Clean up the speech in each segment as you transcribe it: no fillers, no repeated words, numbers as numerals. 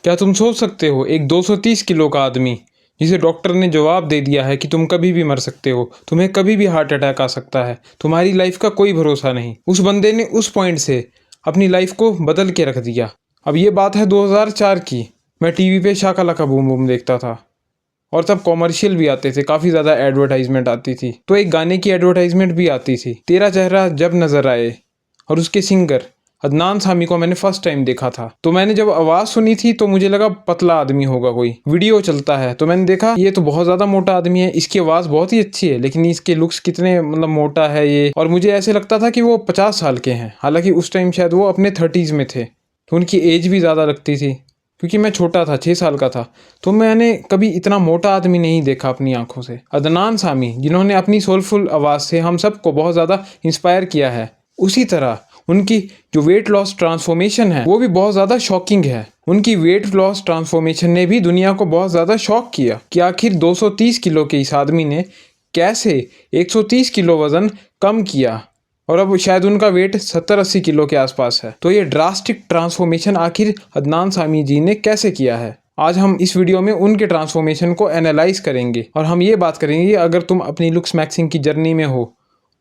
क्या तुम सोच सकते हो, एक 230 किलो का आदमी जिसे डॉक्टर ने जवाब दे दिया है कि तुम कभी भी मर सकते हो, तुम्हें कभी भी हार्ट अटैक आ सकता है, तुम्हारी लाइफ का कोई भरोसा नहीं। उस बंदे ने उस पॉइंट से अपनी लाइफ को बदल के रख दिया। अब ये बात है 2004 की। मैं टीवी पे शाका लाका बूम बूम देखता था और तब कॉमर्शियल भी आते थे, काफ़ी ज़्यादा एडवर्टाइजमेंट आती थी। तो एक गाने की एडवर्टाइजमेंट भी आती थी, तेरा चेहरा जब नज़र आए, और उसके सिंगर अदनान सामी को मैंने फर्स्ट टाइम देखा था। तो मैंने जब आवाज़ सुनी थी तो मुझे लगा पतला आदमी होगा कोई। वीडियो चलता है तो मैंने देखा ये तो बहुत ज़्यादा मोटा आदमी है, इसकी आवाज़ बहुत ही अच्छी है, लेकिन इसके लुक्स कितने मतलब मोटा है ये। और मुझे ऐसे लगता था कि वो 50 साल के हैं, हालांकि उस टाइम शायद वो अपने 30s में थे, तो उनकी एज भी ज़्यादा लगती थी। क्योंकि मैं छोटा था, 6 साल का था, तो मैंने कभी इतना मोटा आदमी नहीं देखा अपनी आंखों से। अदनान सामी, जिन्होंने अपनी सोलफुल आवाज़ से हम सबको बहुत ज़्यादा इंस्पायर किया है, उसी तरह उनकी जो वेट लॉस ट्रांसफॉर्मेशन है वो भी बहुत ज़्यादा शॉकिंग है। उनकी वेट लॉस ट्रांसफॉर्मेशन ने भी दुनिया को बहुत ज़्यादा शॉक किया कि आखिर 230 किलो के इस आदमी ने कैसे 130 किलो वज़न कम किया, और अब शायद उनका वेट 70-80 किलो के आसपास है। तो ये ड्रास्टिक ट्रांसफॉर्मेशन आखिर अदनान सामी जी ने कैसे किया है, आज हम इस वीडियो में उनके ट्रांसफॉर्मेशन को एनालाइज करेंगे। और हम ये बात करेंगे अगर तुम अपनी लुक्स मैक्सिंग की जर्नी में हो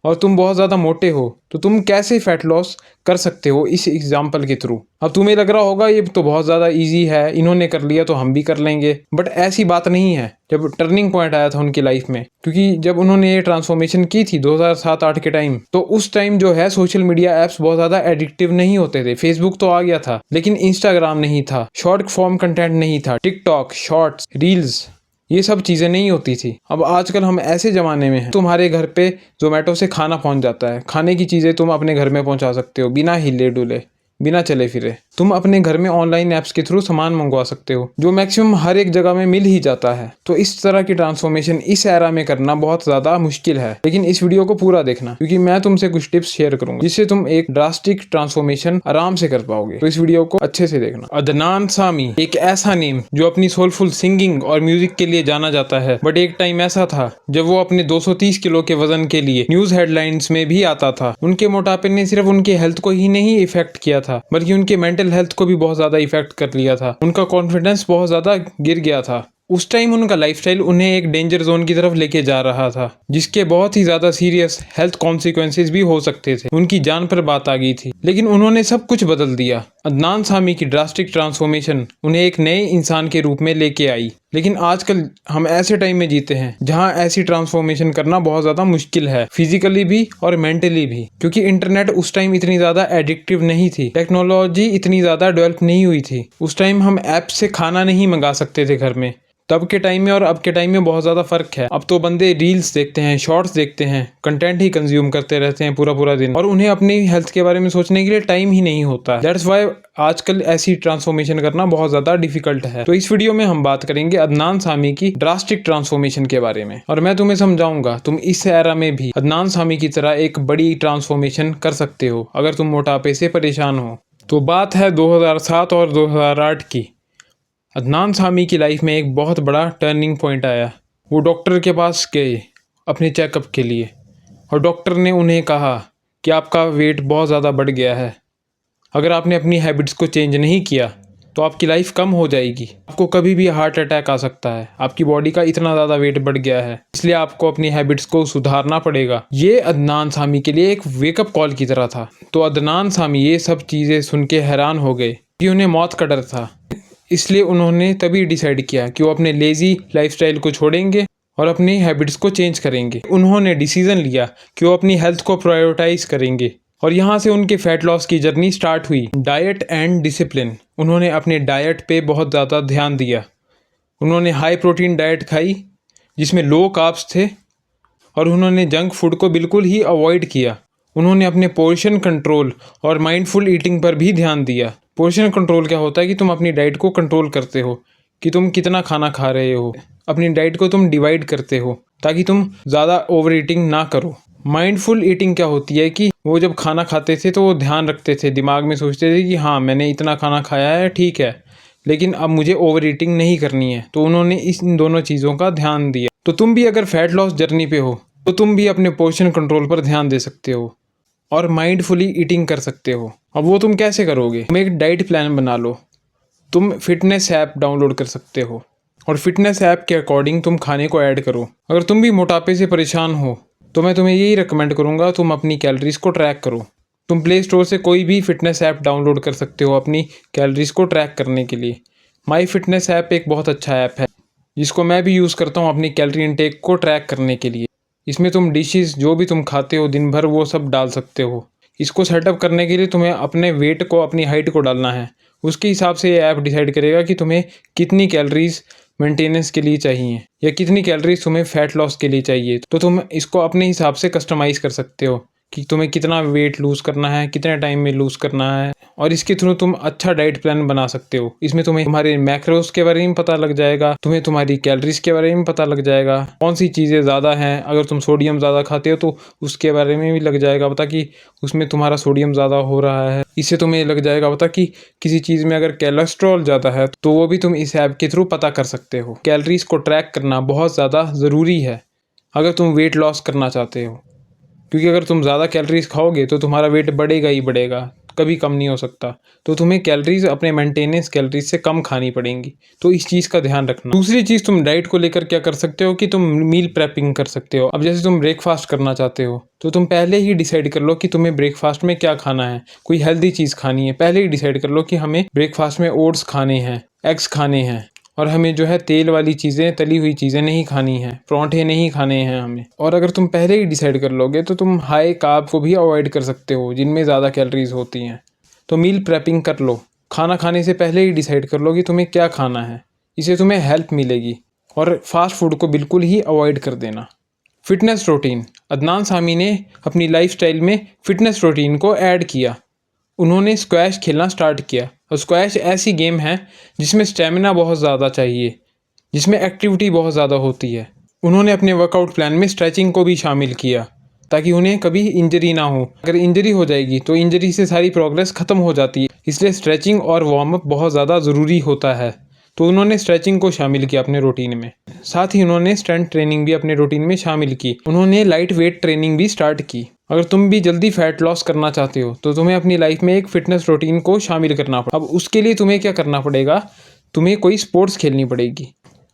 और तुम बहुत ज़्यादा मोटे हो तो तुम कैसे फैट लॉस कर सकते हो इस एग्जाम्पल के थ्रू। अब तुम्हें लग रहा होगा ये तो बहुत ज़्यादा इजी है, इन्होंने कर लिया तो हम भी कर लेंगे, बट ऐसी बात नहीं है। जब टर्निंग पॉइंट आया था उनकी लाइफ में, क्योंकि जब उन्होंने ये ट्रांसफॉर्मेशन की थी 2007-8 के टाइम, तो उस टाइम जो है सोशल मीडिया ऐप्स बहुत ज़्यादा एडिक्टिव नहीं होते थे। फेसबुक तो आ गया था लेकिन इंस्टाग्राम नहीं था, शॉर्ट फॉर्म कंटेंट नहीं था, टिकटॉक, शॉर्ट्स, रील्स, ये सब चीज़ें नहीं होती थी। अब आजकल हम ऐसे ज़माने में हैं, तुम्हारे घर पे जोमेटो से खाना पहुंच जाता है, खाने की चीज़ें तुम अपने घर में पहुंचा सकते हो बिना हिले डुले, बिना चले फिरे। तुम अपने घर में ऑनलाइन ऐप्स के थ्रू सामान मंगवा सकते हो, जो मैक्सिमम हर एक जगह में मिल ही जाता है। तो इस तरह की ट्रांसफॉर्मेशन इस एरा में करना बहुत ज़्यादा मुश्किल है, लेकिन इस वीडियो को पूरा देखना, क्योंकि मैं तुमसे कुछ टिप्स शेयर करूंगा जिससे तुम एक ड्रास्टिक ट्रांसफॉर्मेशन आराम से कर पाओगे। तो इस वीडियो को अच्छे से देखना। अदनान सामी एक ऐसा नेम जो अपनी सोलफुल सिंगिंग और म्यूजिक के लिए जाना जाता है, बट एक टाइम ऐसा था जब वो अपने 230 किलो के वजन के लिए न्यूज हेडलाइंस में भी आता था। उनके मोटापे ने सिर्फ उनके हेल्थ को ही नहीं इफेक्ट किया था, बल्कि उनके मेंटल हेल्थ को भी बहुत ज्यादा इफेक्ट कर लिया था। उनका कॉन्फिडेंस बहुत ज्यादा गिर गया था। उस टाइम उनका लाइफस्टाइल उन्हें एक डेंजर जोन की तरफ लेके जा रहा था, जिसके बहुत ही ज्यादा सीरियस हेल्थ कॉन्सिक्वेंसेज भी हो सकते थे। उनकी जान पर बात आ गई थी, लेकिन उन्होंने सब कुछ बदल दिया। अदनान सामी की ड्रास्टिक ट्रांसफॉर्मेशन उन्हें एक नए इंसान के रूप में लेके आई। लेकिन आजकल हम ऐसे टाइम में जीते हैं जहां ऐसी ट्रांसफॉर्मेशन करना बहुत ज्यादा मुश्किल है, फिजिकली भी और मेंटली भी, क्योंकि इंटरनेट उस टाइम इतनी ज्यादा एडिक्टिव नहीं थी, टेक्नोलॉजी इतनी ज्यादा डेवलप नहीं हुई थी। उस टाइम हम ऐप से खाना नहीं मंगा सकते थे घर में। तब के टाइम में और अब के टाइम में बहुत ज़्यादा फ़र्क है। अब तो बंदे रील्स देखते हैं, शॉर्ट्स देखते हैं, कंटेंट ही कंज्यूम करते रहते हैं पूरा पूरा दिन, और उन्हें अपनी हेल्थ के बारे में सोचने के लिए टाइम ही नहीं होता। दैट्स वाई आजकल ऐसी ट्रांसफॉर्मेशन करना बहुत ज़्यादा डिफिकल्ट है। तो इस वीडियो में हम बात करेंगे अदनान सामी की ड्रास्टिक ट्रांसफॉर्मेशन के बारे में, और मैं तुम्हें समझाऊंगा तुम इस एरा में भी अदनान सामी की तरह एक बड़ी ट्रांसफॉर्मेशन कर सकते हो अगर तुम मोटापे से परेशान हो। तो बात है 2007 और 2008 की। अदनान सामी की लाइफ में एक बहुत बड़ा टर्निंग पॉइंट आया। वो डॉक्टर के पास गए अपने चेकअप के लिए, और डॉक्टर ने उन्हें कहा कि आपका वेट बहुत ज़्यादा बढ़ गया है, अगर आपने अपनी हैबिट्स को चेंज नहीं किया तो आपकी लाइफ कम हो जाएगी, आपको कभी भी हार्ट अटैक आ सकता है, आपकी बॉडी का इतना ज़्यादा वेट बढ़ गया है, इसलिए आपको अपनी हैबिट्स को सुधारना पड़ेगा। ये अदनान सामी के लिए एक वेकअप कॉल की तरह था। तो अदनान सामी ये सब चीज़ें सुन के हैरान हो गए कि उन्हें मौत का डर था, इसलिए उन्होंने तभी डिसाइड किया कि वो अपने लेज़ी लाइफस्टाइल को छोड़ेंगे और अपनी हैबिट्स को चेंज करेंगे। उन्होंने डिसीजन लिया कि वो अपनी हेल्थ को प्रायोरिटाइज करेंगे, और यहाँ से उनके फैट लॉस की जर्नी स्टार्ट हुई। डाइट एंड डिसिप्लिन, उन्होंने अपने डाइट पे बहुत ज़्यादा ध्यान दिया। उन्होंने हाई प्रोटीन डाइट खाई जिसमें लो कार्ब्स थे, और उन्होंने जंक फूड को बिल्कुल ही अवॉइड किया। उन्होंने अपने पोर्शन कंट्रोल और माइंडफुल ईटिंग पर भी ध्यान दिया। पोर्शन कंट्रोल क्या होता है कि तुम अपनी डाइट को कंट्रोल करते हो कि तुम कितना खाना खा रहे हो, अपनी डाइट को तुम डिवाइड करते हो ताकि तुम ज़्यादा ओवर ईटिंग ना करो। माइंडफुल ईटिंग क्या होती है कि वो जब खाना खाते थे तो वो ध्यान रखते थे, दिमाग में सोचते थे कि हाँ मैंने इतना खाना खाया है, ठीक है, लेकिन अब मुझे ओवर ईटिंग नहीं करनी है। तो उन्होंने इन दोनों चीज़ों का ध्यान दिया। तो तुम भी अगर फैट लॉस जर्नी पे हो तो तुम भी अपने पोर्शन कंट्रोल पर ध्यान दे सकते हो और माइंडफुली ईटिंग कर सकते हो। अब वो तुम कैसे करोगे? तुम एक डाइट प्लान बना लो। तुम फिटनेस ऐप डाउनलोड कर सकते हो और फिटनेस ऐप के अकॉर्डिंग तुम खाने को ऐड करो। अगर तुम भी मोटापे से परेशान हो तो मैं तुम्हें यही रिकमेंड करूँगा, तुम अपनी कैलोरीज को ट्रैक करो। तुम प्ले स्टोर से कोई भी फिटनेस ऐप डाउनलोड कर सकते हो अपनी कैलोरीज को ट्रैक करने के लिए। माई फिटनेस ऐप एक बहुत अच्छा ऐप है जिसको मैं भी यूज़ करता हूँ अपनी कैलोरी इनटेक को ट्रैक करने के लिए। इसमें तुम डिशेस जो भी तुम खाते हो दिन भर वो सब डाल सकते हो। इसको सेटअप करने के लिए तुम्हें अपने वेट को, अपनी हाइट को डालना है। उसके हिसाब से ये ऐप डिसाइड करेगा कि तुम्हें कितनी कैलोरीज मेंटेनेंस के लिए चाहिए या कितनी कैलोरीज तुम्हें फैट लॉस के लिए चाहिए। तो तुम इसको अपने हिसाब से कस्टमाइज़ कर सकते हो कि तुम्हें कितना वेट लूज़ करना है, कितने टाइम में लूज़ करना है, और इसके थ्रू तुम अच्छा डाइट प्लान बना सकते हो। इसमें तुम्हें तुम्हारे मैक्रोस के बारे में पता लग जाएगा, तुम्हें तुम्हारी कैलोरीज के बारे में पता लग जाएगा, कौन सी चीज़ें ज़्यादा हैं। अगर तुम सोडियम ज़्यादा खाते हो तो उसके बारे में भी लग जाएगा पता कि उसमें तुम्हारा सोडियम ज़्यादा हो रहा है। इससे तुम्हें लग जाएगा पता कि किसी चीज़ में अगर कोलेस्ट्रॉल ज़्यादा है तो वो भी तुम इस ऐप के थ्रू पता कर सकते हो। कैलोरीज को ट्रैक करना बहुत ज़्यादा ज़रूरी है अगर तुम वेट लॉस करना चाहते हो, क्योंकि अगर तुम ज़्यादा कैलोरीज खाओगे तो तुम्हारा वेट बढ़ेगा ही बढ़ेगा, कभी कम नहीं हो सकता। तो तुम्हें कैलोरीज अपने मेंटेनेंस कैलोरीज से कम खानी पड़ेंगी, तो इस चीज़ का ध्यान रखना। दूसरी चीज़ तुम डाइट को लेकर क्या कर सकते हो कि तुम मील प्रेपिंग कर सकते हो। अब जैसे तुम ब्रेकफास्ट करना चाहते हो तो तुम पहले ही डिसाइड कर लो कि तुम्हें ब्रेकफास्ट में क्या खाना है। कोई हेल्दी चीज़ खानी है, पहले ही डिसाइड कर लो कि हमें ब्रेकफास्ट में ओट्स खाने हैं, एग्स खाने हैं, और हमें जो है तेल वाली चीज़ें, तली हुई चीज़ें नहीं खानी हैं, पराठे नहीं खाने हैं हमें। और अगर तुम पहले ही डिसाइड कर लोगे तो तुम हाई कार्ब को भी अवॉइड कर सकते हो जिनमें ज़्यादा कैलोरीज होती हैं। तो मील प्रेपिंग कर लो, खाना खाने से पहले ही डिसाइड कर लो कि तुम्हें क्या खाना है, इससे तुम्हें हेल्प मिलेगी। और फास्ट फूड को बिल्कुल ही अवॉइड कर देना। फिटनेस रूटीन, अदनान सामी ने अपनी लाइफस्टाइल में फ़िटनेस रूटीन को ऐड किया। उन्होंने स्क्वैश खेलना स्टार्ट किया, और स्क्वैश ऐसी गेम है जिसमें स्टेमिना बहुत ज़्यादा चाहिए, जिसमें एक्टिविटी बहुत ज़्यादा होती है। उन्होंने अपने वर्कआउट प्लान में स्ट्रेचिंग को भी शामिल किया ताकि उन्हें कभी इंजरी ना हो। अगर इंजरी हो जाएगी तो इंजरी से सारी प्रोग्रेस ख़त्म हो जाती है, इसलिए स्ट्रेचिंग और वार्म अप बहुत ज़्यादा ज़रूरी होता है। तो उन्होंने स्ट्रेचिंग को शामिल किया अपने रूटीन में। साथ ही उन्होंने स्ट्रेंथ ट्रेनिंग भी अपने रूटीन में शामिल की। उन्होंने लाइट वेट ट्रेनिंग भी स्टार्ट की। अगर तुम भी जल्दी फैट लॉस करना चाहते हो तो तुम्हें अपनी लाइफ में एक फिटनेस रूटीन को शामिल करना पड़ेगा। अब उसके लिए तुम्हें क्या करना पड़ेगा, तुम्हें कोई स्पोर्ट्स खेलनी पड़ेगी।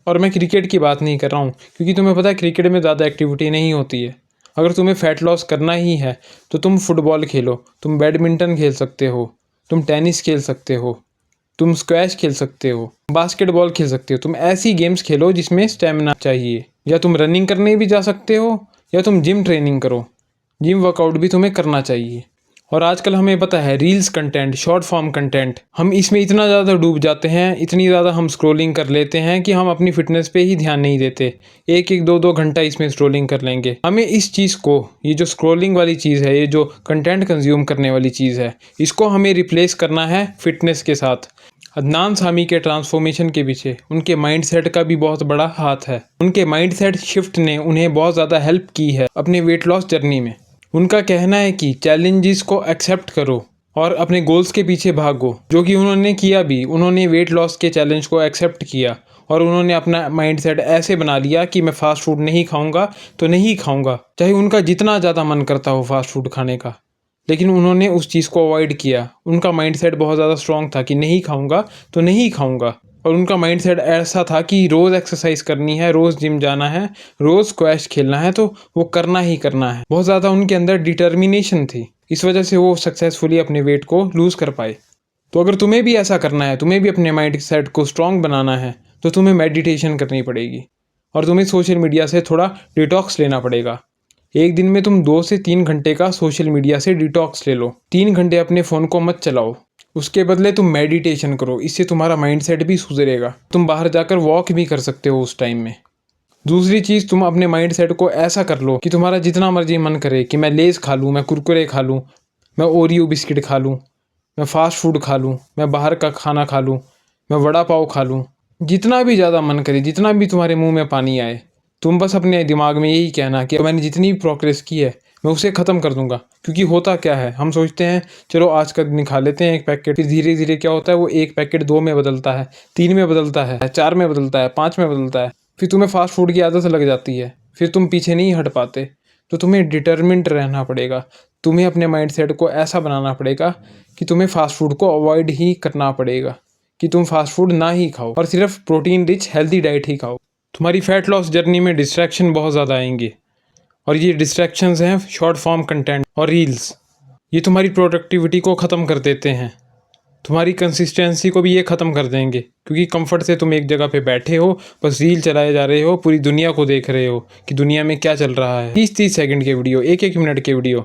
और मैं क्रिकेट की बात नहीं कर रहा हूँ, क्योंकि तुम्हें पता है क्रिकेट में ज़्यादा एक्टिविटी नहीं होती है। अगर तुम्हें फ़ैट लॉस करना ही है तो तुम फुटबॉल खेलो, तुम बैडमिंटन खेल सकते हो, तुम टेनिस खेल सकते हो, तुम स्क्वैश खेल सकते हो, बास्केटबॉल खेल सकते हो। तुम ऐसी गेम्स खेलो जिसमें स्टेमिना चाहिए, या तुम रनिंग करने भी जा सकते हो, या तुम जिम ट्रेनिंग करो। जिम वर्कआउट भी तुम्हें करना चाहिए। और आजकल हमें पता है reels content, short form content, हम इसमें इतना ज़्यादा डूब जाते हैं, इतनी ज़्यादा हम स्क्रॉलिंग कर लेते हैं कि हम अपनी फिटनेस पे ही ध्यान नहीं देते। एक एक दो दो घंटा इसमें स्क्रॉलिंग कर लेंगे। हमें इस चीज़ को, ये जो स्क्रॉलिंग वाली चीज़ है, ये जो कंटेंट कंज्यूम करने वाली चीज़ है, इसको हमें रिप्लेस करना है फिटनेस के साथ। अदनान सामी के ट्रांसफॉर्मेशन के पीछे उनके माइंडसेट का भी बहुत बड़ा हाथ है। उनके माइंडसेट शिफ्ट ने उन्हें बहुत ज़्यादा हेल्प की है अपने वेट लॉस जर्नी में। उनका कहना है कि चैलेंजेस को एक्सेप्ट करो और अपने गोल्स के पीछे भागो, जो कि उन्होंने किया भी। उन्होंने वेट लॉस के चैलेंज को एक्सेप्ट किया और उन्होंने अपना माइंडसेट ऐसे बना लिया कि मैं फ़ास्ट फूड नहीं खाऊंगा तो नहीं खाऊंगा, चाहे उनका जितना ज़्यादा मन करता हो फ़ास्ट फूड खाने का। लेकिन उन्होंने उस चीज़ को अवॉइड किया। उनका माइंडसेट बहुत ज़्यादा स्ट्रॉन्ग था कि नहीं खाऊंगा तो नहीं खाऊंगा। और उनका माइंडसेट ऐसा था कि रोज़ एक्सरसाइज करनी है, रोज़ जिम जाना है, रोज़ स्क्वैश खेलना है, तो वो करना ही करना है। बहुत ज़्यादा उनके अंदर डिटर्मिनेशन थी, इस वजह से वो सक्सेसफुली अपने वेट को लूज़ कर पाए। तो अगर तुम्हें भी ऐसा करना है, तुम्हें भी अपने माइंडसेट को स्ट्रॉन्ग बनाना है, तो तुम्हें मेडिटेशन करनी पड़ेगी और तुम्हें सोशल मीडिया से थोड़ा डिटॉक्स लेना पड़ेगा। एक दिन में तुम 2 से 3 घंटे का सोशल मीडिया से डिटॉक्स ले लो। 3 घंटे अपने फ़ोन को मत चलाओ। उसके बदले तुम मेडिटेशन करो, इससे तुम्हारा माइंडसेट भी सुधरेगा। तुम बाहर जाकर वॉक भी कर सकते हो उस टाइम में। दूसरी चीज़, तुम अपने माइंडसेट को ऐसा कर लो कि तुम्हारा जितना मर्जी मन करे कि मैं लेज़ खा लूँ, मैं कुरकुरे खा लूँ, मैं ओरियो बिस्किट खा लूँ, मैं फ़ास्ट फूड खा लूँ, मैं बाहर का खाना खा लूँ, मैं वड़ा पाव खा लूँ। जितना भी ज़्यादा मन करे, जितना भी तुम्हारे मुँह में पानी आए, तुम बस अपने दिमाग में यही कहना कि मैंने जितनी भी प्रोग्रेस की है मैं उसे ख़त्म कर दूंगा। क्योंकि होता क्या है, हम सोचते हैं चलो आज का दिन खा लेते हैं एक पैकेट, फिर धीरे धीरे क्या होता है, वो एक पैकेट 2 में बदलता है, 3 में बदलता है, 4 में बदलता है, 5 में बदलता है। फिर तुम्हें फास्ट फूड की आदत लग जाती है, फिर तुम पीछे नहीं हट पाते। तो तुम्हें डिटर्मिन्ड रहना पड़ेगा। तुम्हें अपने माइंडसेट को ऐसा बनाना पड़ेगा कि तुम्हें फास्ट फूड को अवॉइड ही करना पड़ेगा, कि तुम फास्ट फूड ना ही खाओ और सिर्फ प्रोटीन रिच हेल्दी डाइट ही खाओ। तुम्हारी फैट लॉस जर्नी में डिस्ट्रैक्शन बहुत ज़्यादा आएंगे और ये डिस्ट्रैक्शंस हैं शॉर्ट फॉर्म कंटेंट और रील्स। ये तुम्हारी प्रोडक्टिविटी को ख़त्म कर देते हैं, तुम्हारी कंसिस्टेंसी को भी ये ख़त्म कर देंगे, क्योंकि कंफर्ट से तुम एक जगह पे बैठे हो, बस रील चलाए जा रहे हो, पूरी दुनिया को देख रहे हो कि दुनिया में क्या चल रहा है। 30-30 सेकंड के वीडियो, 1-1 मिनट के वीडियो,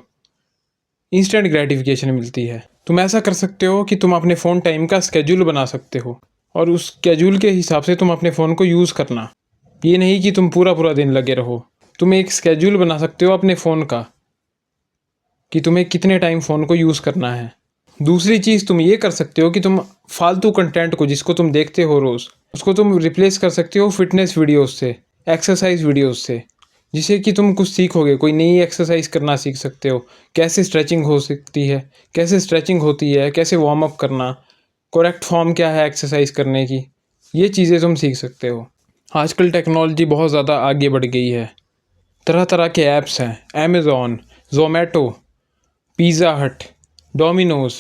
इंस्टेंट ग्रेटिफिकेशन मिलती है। तुम ऐसा कर सकते हो कि तुम अपने फ़ोन टाइम का स्केड्यूल बना सकते हो और उस स्केड्यूल के हिसाब से तुम अपने फ़ोन को यूज़ करना। ये नहीं कि तुम पूरा पूरा दिन लगे रहो। तुम एक स्केड्यूल बना सकते हो अपने फ़ोन का कि तुम्हें कितने टाइम फ़ोन को यूज़ करना है। दूसरी चीज़ तुम ये कर सकते हो कि तुम फालतू कंटेंट को जिसको तुम देखते हो रोज़, उसको तुम रिप्लेस कर सकते हो फिटनेस वीडियोस से, एक्सरसाइज वीडियोस से, जिससे कि तुम कुछ सीखोगे। कोई नई एक्सरसाइज करना सीख सकते हो, कैसे स्ट्रेचिंग हो सकती है, कैसे स्ट्रेचिंग होती है, कैसे वार्म अप करना, करेक्ट फॉर्म क्या है एक्सरसाइज करने की, ये चीज़ें तुम सीख सकते हो। आजकल टेक्नोलॉजी बहुत ज़्यादा आगे बढ़ गई है। तरह तरह के ऐप्स हैं, अमेज़ॉन, ज़ोमैटो, पिज़्ज़ा हट, डोमिनोज़,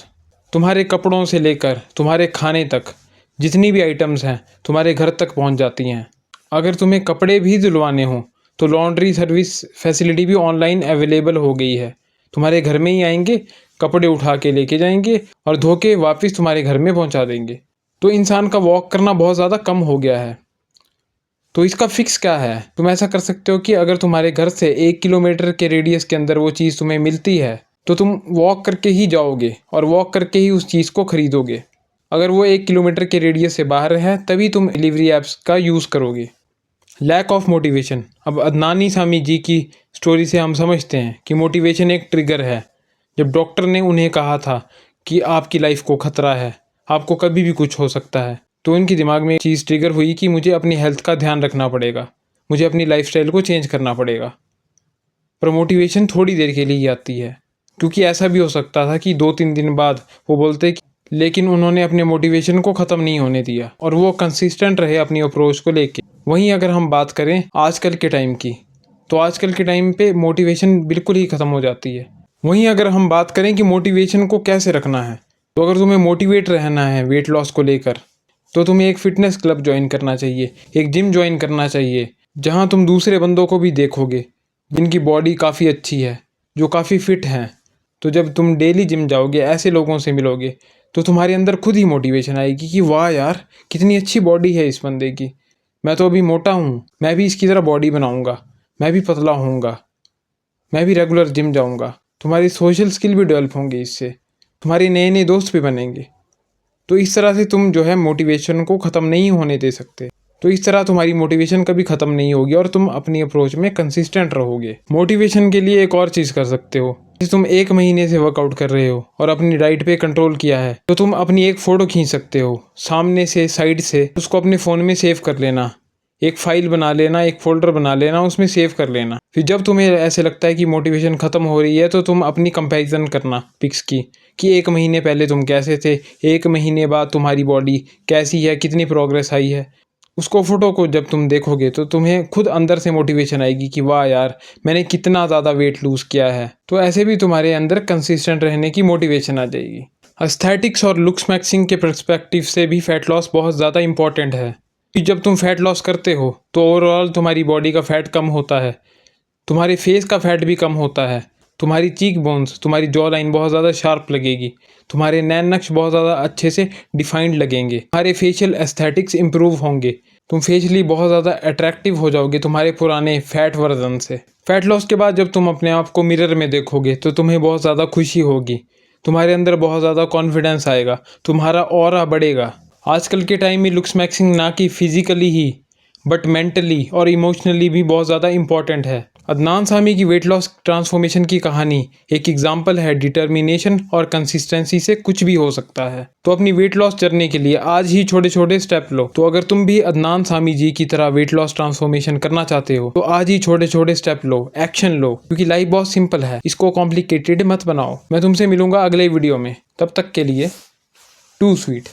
तुम्हारे कपड़ों से लेकर तुम्हारे खाने तक जितनी भी आइटम्स हैं तुम्हारे घर तक पहुंच जाती हैं। अगर तुम्हें कपड़े भी धुलवाने हों तो लॉन्ड्री सर्विस फैसिलिटी भी ऑनलाइन अवेलेबल हो गई है। तुम्हारे घर में ही आएंगे, कपड़े उठा के लेके जाएंगे और धो के वापस तुम्हारे घर में पहुंचा देंगे। तो इंसान का वॉक करना बहुत ज़्यादा कम हो गया है। तो इसका फिक्स क्या है? तुम ऐसा कर सकते हो कि अगर तुम्हारे घर से 1 किलोमीटर के रेडियस के अंदर वो चीज़ तुम्हें मिलती है तो तुम वॉक करके ही जाओगे और वॉक करके ही उस चीज़ को ख़रीदोगे। अगर वो 1 किलोमीटर के रेडियस से बाहर है तभी तुम डिलीवरी ऐप्स का यूज़ करोगे। Lack of motivation. अब अदनानी सामी जी की स्टोरी से हम समझते हैं कि मोटिवेशन एक ट्रिगर है। जब डॉक्टर ने उन्हें कहा था कि आपकी लाइफ को खतरा है, आपको कभी भी कुछ हो सकता है, तो उनके दिमाग में चीज़ ट्रिगर हुई कि मुझे अपनी हेल्थ का ध्यान रखना पड़ेगा, मुझे अपनी लाइफस्टाइल को चेंज करना पड़ेगा। पर मोटिवेशन थोड़ी देर के लिए ही आती है, क्योंकि ऐसा भी हो सकता था कि 2-3 दिन बाद वो बोलते कि, लेकिन उन्होंने अपने मोटिवेशन को ख़त्म नहीं होने दिया और वो कंसिस्टेंट रहे अपनी अप्रोच को लेके। वहीं अगर हम बात करें आजकल के टाइम की, तो आजकल के टाइम पे मोटिवेशन बिल्कुल ही ख़त्म हो जाती है। वहीं अगर हम बात करें कि मोटिवेशन को कैसे रखना है, तो अगर तुम्हें मोटिवेट रहना है वेट लॉस को लेकर, तो तुम्हें एक फ़िटनेस क्लब ज्वाइन करना चाहिए, एक जिम ज्वाइन करना चाहिए, जहाँ तुम दूसरे बंदों को भी देखोगे जिनकी बॉडी काफ़ी अच्छी है, जो काफ़ी फिट हैं। तो जब तुम डेली जिम जाओगे, ऐसे लोगों से मिलोगे, तो तुम्हारे अंदर खुद ही मोटिवेशन आएगी कि वाह यार, कितनी अच्छी बॉडी है इस बंदे की, मैं तो अभी मोटा हूँ, मैं भी इसकी तरह बॉडी बनाऊँगा, मैं भी पतला होऊंगा, मैं भी रेगुलर जिम जाऊँगा। तुम्हारी सोशल स्किल भी डेवलप होंगी इससे, तुम्हारे नए नए दोस्त भी बनेंगे। तो इस तरह से तुम जो है मोटिवेशन को ख़त्म नहीं होने दे सकते। तो इस तरह तुम्हारी मोटिवेशन कभी ख़त्म नहीं होगी और तुम अपनी अप्रोच में कंसिस्टेंट रहोगे। मोटिवेशन के लिए एक और चीज़ कर सकते हो, जैसे तुम 1 महीने से वर्कआउट कर रहे हो और अपनी डाइट पे कंट्रोल किया है, तो तुम अपनी एक फ़ोटो खींच सकते हो, सामने से, साइड से, उसको अपने फ़ोन में सेव कर लेना। एक फ़ाइल बना लेना, एक फ़ोल्डर बना लेना, उसमें सेव कर लेना। फिर जब तुम्हें ऐसे लगता है कि मोटिवेशन ख़त्म हो रही है, तो तुम अपनी कंपैरिजन करना पिक्स की, कि 1 महीने पहले तुम कैसे थे, 1 महीने बाद तुम्हारी बॉडी कैसी है, कितनी प्रोग्रेस आई है। उसको फ़ोटो को जब तुम देखोगे तो तुम्हें खुद अंदर से मोटिवेशन आएगी कि वाह यार, मैंने कितना ज़्यादा वेट लूज़ किया है। तो ऐसे भी तुम्हारे अंदर कंसिस्टेंट रहने की मोटिवेशन आ जाएगी। एस्थेटिक्स और लुक्स मैक्सिंग के पर्सपेक्टिव से भी फ़ैट लॉस बहुत ज़्यादा इंपॉर्टेंट है। कि जब तुम फैट लॉस करते हो तो ओवरऑल तुम्हारी बॉडी का फैट कम होता है, तुम्हारे फेस का फैट भी कम होता है, तुम्हारी चीक बोन्स, तुम्हारी जॉ लाइन बहुत ज़्यादा शार्प लगेगी, तुम्हारे नैन नक्श बहुत ज़्यादा अच्छे से डिफाइंड लगेंगे, तुम्हारे फेशियल एस्थेटिक्स इंप्रूव होंगे, तुम फेशियली बहुत ज़्यादा अट्रैक्टिव हो जाओगे तुम्हारे पुराने फैट वर्जन से। फैट लॉस के बाद जब तुम अपने आप को मिरर में देखोगे तो तुम्हें बहुत ज़्यादा खुशी होगी, तुम्हारे अंदर बहुत ज़्यादा कॉन्फिडेंस आएगा, तुम्हारा ऑरा बढ़ेगा। आजकल के टाइम में लुक्स मैक्सिंग ना कि फिजिकली ही बट मेंटली और इमोशनली भी बहुत ज़्यादा इंपॉर्टेंट है। अदनान सामी की वेट लॉस ट्रांसफॉर्मेशन की कहानी एक एग्जाम्पल है, डिटर्मिनेशन और कंसिस्टेंसी से कुछ भी हो सकता है। तो अपनी वेट लॉस जर्नी के लिए आज ही छोटे छोटे स्टेप लो। तो अगर तुम भी अदनान सामी जी की तरह वेट लॉस ट्रांसफॉर्मेशन करना चाहते हो तो आज ही छोटे छोटे स्टेप लो, एक्शन लो, क्योंकि लाइफ बहुत सिंपल है, इसको कॉम्प्लिकेटेड मत बनाओ। मैं तुमसे मिलूंगा अगले वीडियो में, तब तक के लिए टू स्वीट।